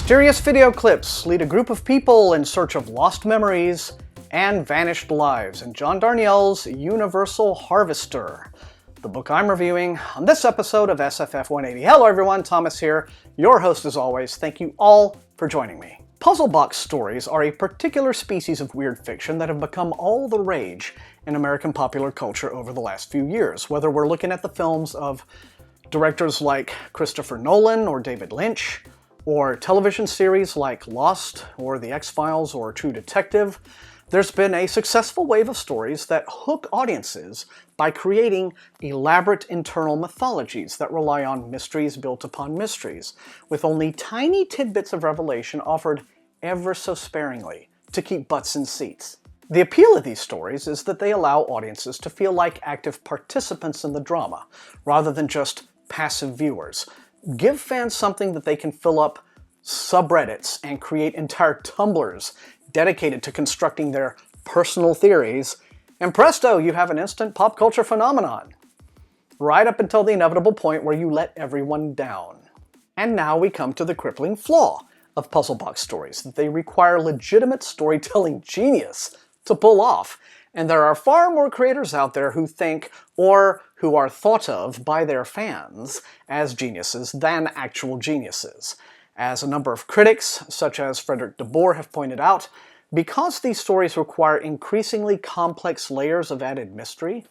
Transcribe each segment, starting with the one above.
Mysterious video clips lead a group of people in search of lost memories and vanished lives in John Darnielle's Universal Harvester, the book I'm reviewing on this episode of SFF180. Hello everyone, Thomas here, your host as always. Thank you all for joining me. Puzzle box stories are a particular species of weird fiction that have become all the rage in American popular culture over the last few years, whether we're looking at the films of directors like Christopher Nolan or David Lynch, or television series like Lost, or The X-Files, or True Detective. There's been a successful wave of stories that hook audiences by creating elaborate internal mythologies that rely on mysteries built upon mysteries, with only tiny tidbits of revelation offered ever so sparingly to keep butts in seats. The appeal of these stories is that they allow audiences to feel like active participants in the drama, rather than just passive viewers. Give fans something that they can fill up subreddits and create entire Tumblrs dedicated to constructing their personal theories, and presto, you have an instant pop culture phenomenon. Right up until the inevitable point where you let everyone down. And now we come to the crippling flaw of puzzle box stories, that they require legitimate storytelling genius to pull off. And there are far more creators out there who think, or who are thought of by their fans as geniuses than actual geniuses. As a number of critics, such as Frederick DeBoer, have pointed out, because these stories require increasingly complex layers of added mystery,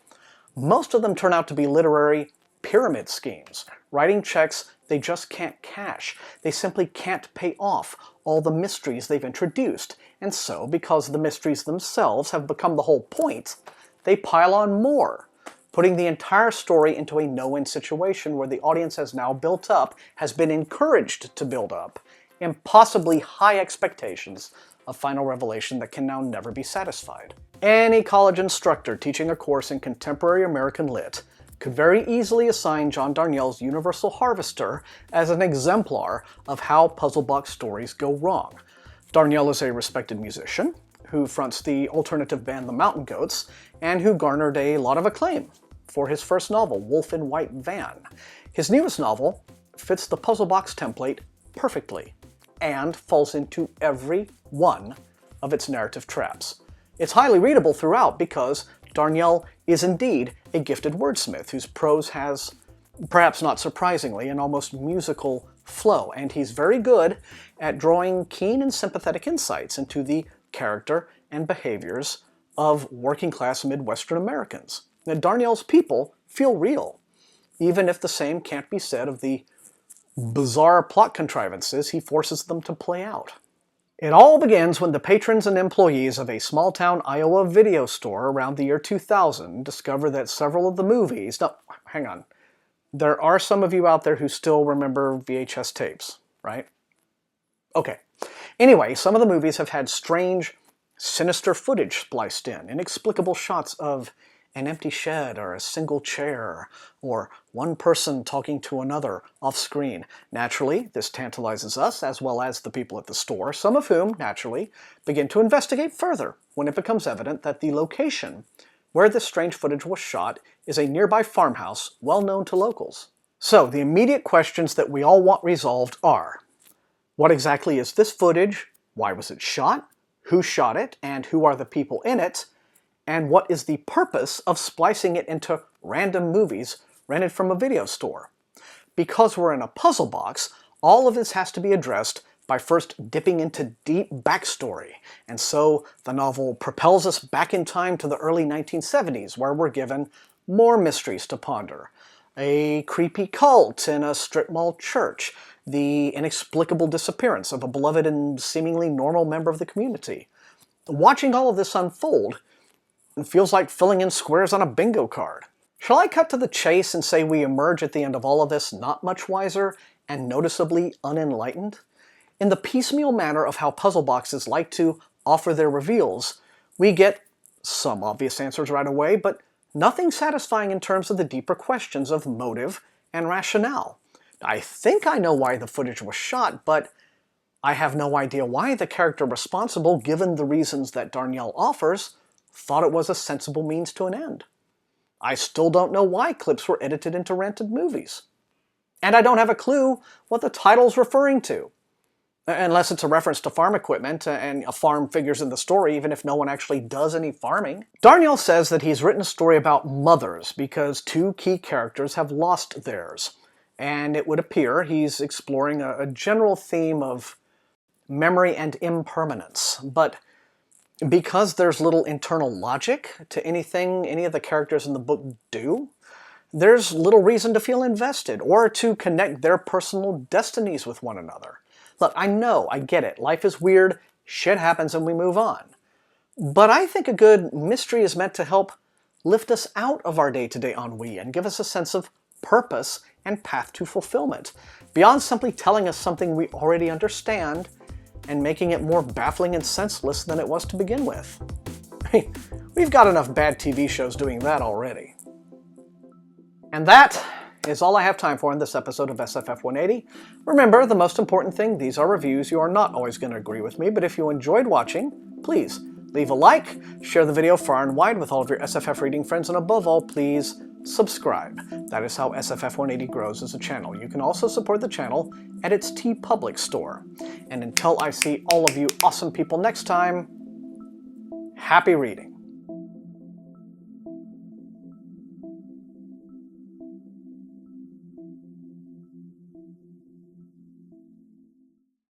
most of them turn out to be literary pyramid schemes, writing checks they just can't cash. They simply can't pay off all the mysteries they've introduced, and so, because the mysteries themselves have become the whole point, they pile on more, putting the entire story into a no-win situation where the audience has now built up, has been encouraged to build up, impossibly high expectations of final revelation that can now never be satisfied. Any college instructor teaching a course in contemporary American lit could very easily assign John Darnielle's Universal Harvester as an exemplar of how puzzle box stories go wrong. Darnielle is a respected musician who fronts the alternative band The Mountain Goats and who garnered a lot of acclaim for his first novel, Wolf in White Van. His newest novel fits the puzzle box template perfectly and falls into every one of its narrative traps. It's highly readable throughout because Darnielle is indeed a gifted wordsmith whose prose has, perhaps not surprisingly, an almost musical flow, and he's very good at drawing keen and sympathetic insights into the character and behaviors of working-class Midwestern Americans. Now, Darnielle's people feel real, even if the same can't be said of the bizarre plot contrivances he forces them to play out. It all begins when the patrons and employees of a small-town Iowa video store around the year 2000 discover that several of the movies... No, hang on. There are some of you out there who still remember VHS tapes, right? Okay. Anyway, some of the movies have had strange, sinister footage spliced in, inexplicable shots of an empty shed or a single chair, or one person talking to another off-screen. Naturally, this tantalizes us, as well as the people at the store, some of whom, naturally, begin to investigate further when it becomes evident that the location where this strange footage was shot is a nearby farmhouse well known to locals. So, the immediate questions that we all want resolved are: what exactly is this footage? Why was it shot? Who shot it? And who are the people in it? And what is the purpose of splicing it into random movies rented from a video store? Because we're in a puzzle box, all of this has to be addressed by first dipping into deep backstory. And so the novel propels us back in time to the early 1970s, where we're given more mysteries to ponder. A creepy cult in a strip mall church, the inexplicable disappearance of a beloved and seemingly normal member of the community. Watching all of this unfold, it feels like filling in squares on a bingo card. Shall I cut to the chase and say we emerge at the end of all of this not much wiser and noticeably unenlightened? In the piecemeal manner of how puzzle boxes like to offer their reveals, we get some obvious answers right away, but nothing satisfying in terms of the deeper questions of motive and rationale. I think I know why the footage was shot, but I have no idea why the character responsible, given the reasons that Darnielle offers, thought it was a sensible means to an end. I still don't know why clips were edited into rented movies. And I don't have a clue what the title's referring to. Unless it's a reference to farm equipment, and a farm figures in the story even if no one actually does any farming. Darnielle says that he's written a story about mothers because two key characters have lost theirs. And it would appear he's exploring a general theme of memory and impermanence. But because there's little internal logic to anything any of the characters in the book do, there's little reason to feel invested or to connect their personal destinies with one another. Look, I know, I get it. Life is weird, shit happens, and we move on. But I think a good mystery is meant to help lift us out of our day-to-day ennui and give us a sense of purpose and path to fulfillment, beyond simply telling us something we already understand and making it more baffling and senseless than it was to begin with. We've got enough bad TV shows doing that already. And that is all I have time for in this episode of SFF180. Remember, the most important thing, these are reviews. You are not always going to agree with me, but if you enjoyed watching, please leave a like, share the video far and wide with all of your SFF reading friends, and above all, please subscribe. That is how SFF180 grows as a channel. You can also support the channel at its TeePublic store. And until I see all of you awesome people next time, happy reading.